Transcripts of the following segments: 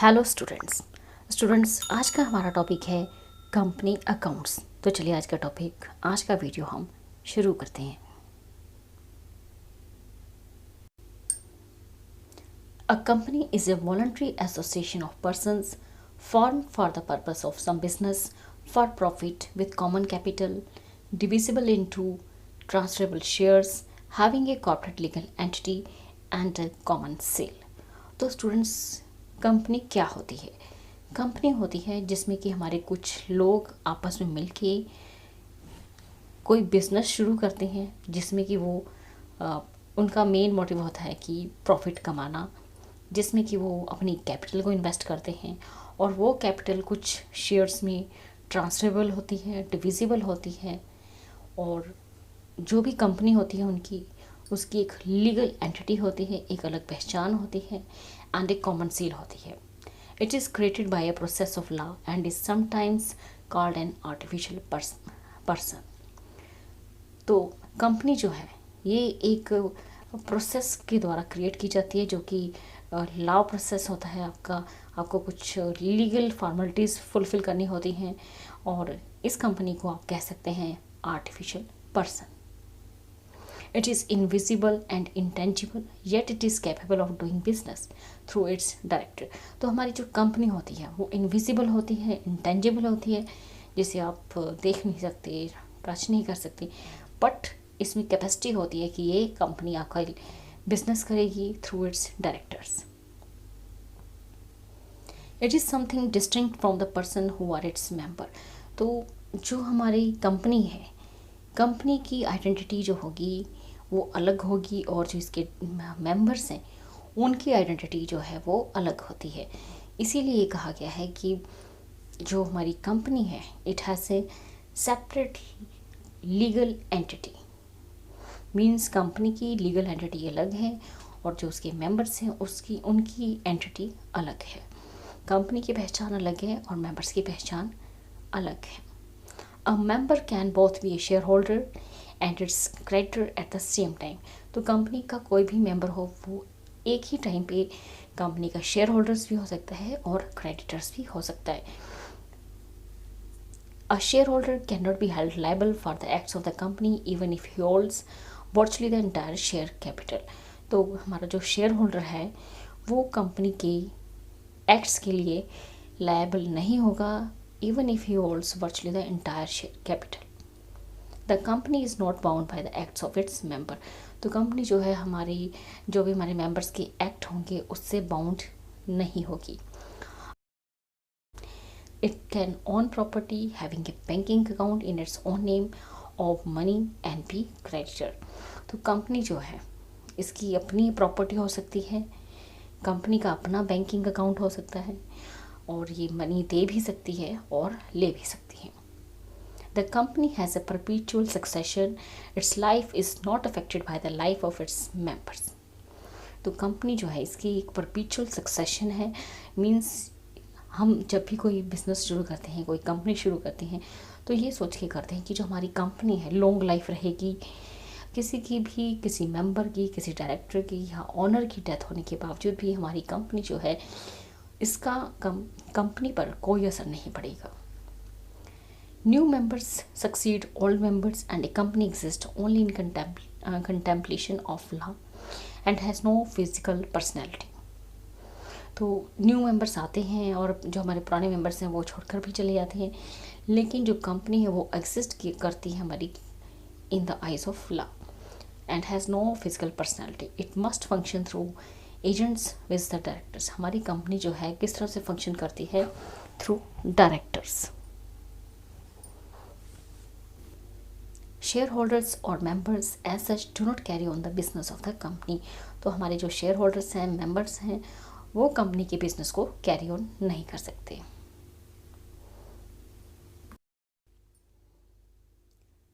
Hello students आज का हमारा टॉपिक है कंपनी अकाउंट्स। तो चलिए आज का वीडियो हम शुरू करते हैं। A company is a voluntary association of persons formed for the purpose of some business for profit with common capital divisible into transferable shares having a corporate legal entity and a common sale। तो students, company क्या होती है? Company होती है जिसमें कि हमारे कुछ लोग आपस में मिलके कोई बिजनेस शुरू करते हैं, जिसमें कि वो उनका मेन मोटिव होता है कि प्रॉफिट कमाना, जिसमें कि वो अपनी कैपिटल को इन्वेस्ट करते हैं और वो कैपिटल कुछ शेयर्स में ट्रांसफरेबल होती है, डिविजिबल होती है। और जो भी कंपनी होती है उसकी एक लीगल एंटिटी होती है, एक अलग पहचान होती है एंड एक कॉमन सील होती है। It is created by a process of law and is sometimes called an artificial person. तो कंपनी जो है ये एक प्रोसेस के द्वारा क्रिएट की जाती है, जो कि लॉ प्रोसेस होता है। आपको कुछ लीगल फॉर्मेलिटीज़ फुलफ़िल करनी होती हैं और इस कंपनी को आप कह सकते हैं artificial person. It is invisible and intangible, yet it is capable of doing business through its director। तो हमारी जो कंपनी होती है वो इनविजिबल होती है, इंटेंजिबल होती है, जिसे आप देख नहीं सकते, टच नहीं कर सकते, बट इसमें कैपेसिटी होती है कि ये कंपनी आपका बिजनेस करेगी through its directors. It is something distinct from the person who are its member. तो जो हमारी कंपनी है, कंपनी की आइडेंटिटी जो होगी वो अलग होगी और जो इसके मेंबर्स हैं उनकी आइडेंटिटी जो है वो अलग होती है। इसीलिए ये कहा गया है कि जो हमारी कंपनी है it has a separate legal entity. Means company की लीगल एंटिटी अलग है और जो उसके मेंबर्स हैं उनकी एंटिटी अलग है। कंपनी की पहचान अलग है और मेंबर्स की पहचान अलग है। A member can both be a shareholder and its creditor at the same time। तो कंपनी का कोई भी मेंबर हो वो एक ही टाइम पे कंपनी का शेयर होल्डर्स भी हो सकता है और क्रेडिटर्स भी हो सकता है। A shareholder cannot be held liable for the acts of the company even if he holds virtually the entire share capital। तो हमारा जो शेयर होल्डर है वो कंपनी के एक्ट्स के लिए लायबल नहीं होगा even if he holds virtually the entire share capital। The company is not bound by the acts of its member। तो कंपनी जो है जो भी हमारे मेंबर्स के एक्ट होंगे उससे बाउंड नहीं होगी। It can own property having a banking account in its own name of money and be creditor। तो कंपनी जो है इसकी अपनी प्रॉपर्टी हो सकती है, कंपनी का अपना बैंकिंग अकाउंट हो सकता है और ये मनी दे भी सकती है और ले भी सकती है। The company has a perpetual succession, it's life is not affected by the life of its members. तो कंपनी जो है इसकी एक परपेचुअल सक्सेशन है। मीन्स हम जब भी कोई बिजनेस शुरू करते हैं, कोई कंपनी शुरू करते हैं, तो ये सोच के करते हैं कि जो हमारी कंपनी है लॉन्ग लाइफ रहेगी। किसी मेंबर की, किसी डायरेक्टर की या ऑनर की डेथ होने के बावजूद भी हमारी कंपनी जो है इसका कंपनी पर कोई असर नहीं पड़ेगा। New members succeed old members and a company exist only in contemplation of law and has no physical personality. तो न्यू मेंबर्स आते हैं और जो हमारे पुराने मेंबर्स हैं वो छोड़कर भी चले जाते हैं, लेकिन जो कंपनी है वो एग्जिस्ट करती है हमारी in the eyes of law and has no physical personality. It must function through agents with the directors. हमारी कंपनी जो है किस तरह से फंक्शन करती है? Through directors. शेयर होल्डर्स और members as such do not carry on the business of the company. तो हमारे जो शेयर होल्डर्स हैं, मेंबर्स हैं, वो कंपनी के बिजनेस को कैरी ऑन नहीं कर सकते।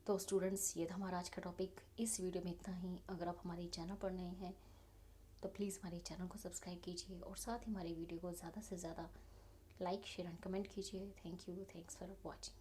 तो स्टूडेंट्स, ये था हमारा आज का टॉपिक। इस वीडियो में इतना ही। अगर आप हमारे चैनल पर नए हैं तो प्लीज़ हमारे चैनल को सब्सक्राइब कीजिए और साथ ही हमारे वीडियो को ज़्यादा से ज़्यादा लाइक, शेयर एंड कमेंट कीजिए। Thank you, thanks for watching.